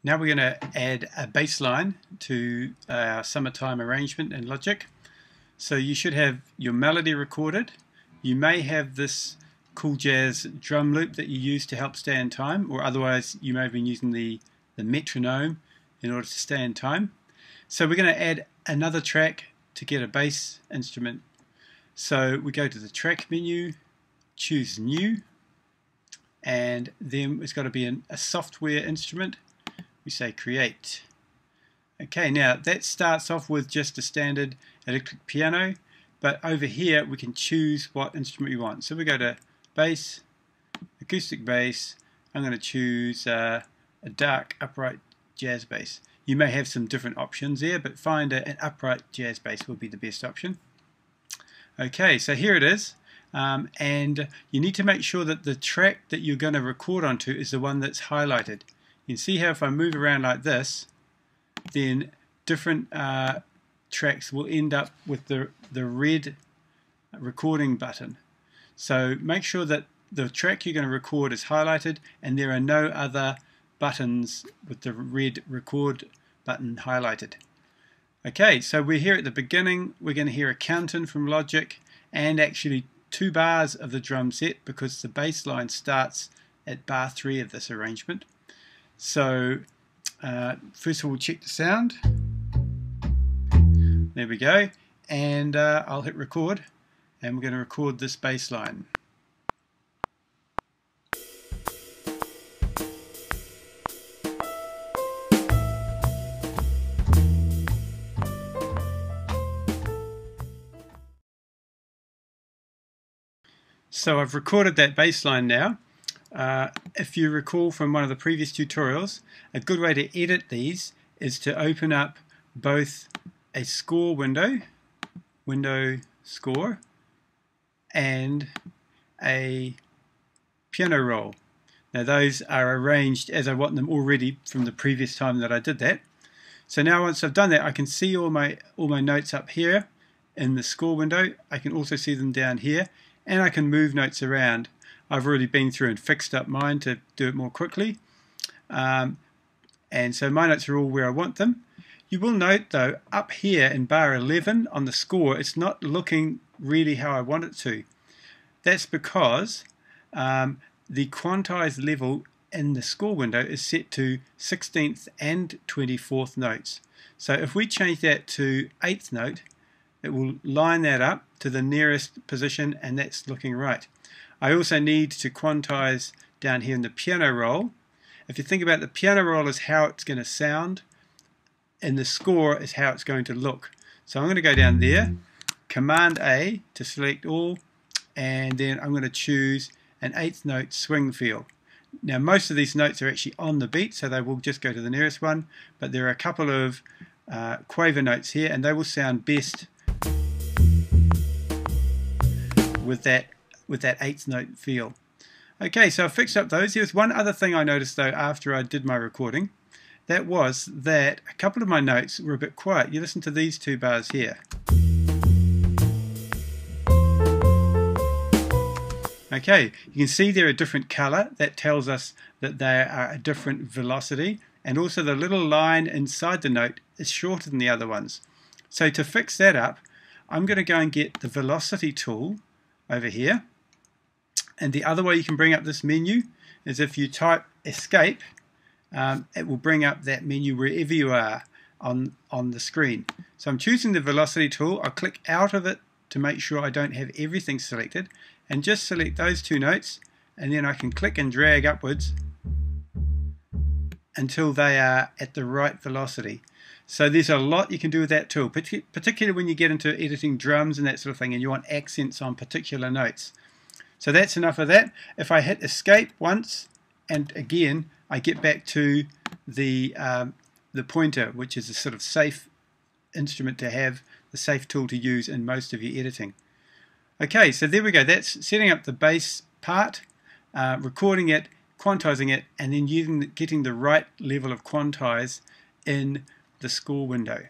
Now we're going to add a bass line to our summertime arrangement in Logic. So you should have your melody recorded. You may have this Cool Jazz drum loop that you use to help stay in time, or otherwise you may have been using the metronome in order to stay in time. So we're going to add another track to get a bass instrument. So we go to the track menu, choose new, and then it's got to be a software instrument. We say create. Okay, now that starts off with just a standard electric piano, but over here we can choose what instrument we want. So we go to bass, acoustic bass. I'm going to choose a dark upright jazz bass. You may have some different options there, but find an upright jazz bass will be the best option. Okay, so here it is. And you need to make sure that the track that you're going to record onto is the one that's highlighted. You can see how if I move around like this, then different tracks will end up with the red recording button. So make sure that the track you're going to record is highlighted and there are no other buttons with the red record button highlighted. Okay, so we're here at the beginning. We're going to hear a count-in from Logic and actually 2 bars of the drum set because the bass line starts at bar 3 of this arrangement. So first of all, we'll check the sound. There we go, and I'll hit record, and we're going to record this bass line. So I've recorded that bass line now. If you recall from one of the previous tutorials, a good way to edit these is to open up both a score window, score, and a piano roll. Now those are arranged as I want them already from the previous time that I did that. So now once I've done that, I can see all my notes up here in the score window. I can also see them down here, and I can move notes around. I've already been through and fixed up mine to do it more quickly. And so my notes are all where I want them. You will note though, up here in bar 11 on the score, it's not looking really how I want it to. That's because the quantized level in the score window is set to 16th and 24th notes. So if we change that to 8th note, it will line that up to the nearest position, and that's looking right. I also need to quantize down here in the piano roll. If you think about the piano roll as how it's going to sound, and the score is how it's going to look. So I'm going to go down there, Command A to select all, and then I'm going to choose an 8th note swing feel. Now most of these notes are actually on the beat, so they will just go to the nearest one, but there are a couple of quaver notes here, and they will sound best with that 8th note feel. Okay, so I fixed up those. There was one other thing I noticed though after I did my recording. That was that a couple of my notes were a bit quiet. You listen to these 2 bars here. Okay, you can see they're a different color. That tells us that they are a different velocity, and also the little line inside the note is shorter than the other ones. So to fix that up, I'm going to go and get the velocity tool over here. And the other way you can bring up this menu is if you type escape, it will bring up that menu wherever you are on the screen. So I'm choosing the velocity tool. I'll click out of it to make sure I don't have everything selected, and just select those 2 notes, and then I can click and drag upwards until they are at the right velocity. So there's a lot you can do with that tool, particularly when you get into editing drums and that sort of thing and you want accents on particular notes. So that's enough of that. If I hit escape once and again, I get back to the pointer, which is a sort of safe instrument to have, the safe tool to use in most of your editing. Okay, so there we go. That's setting up the bass part, recording it, quantizing it, and then getting the right level of quantize in the score window.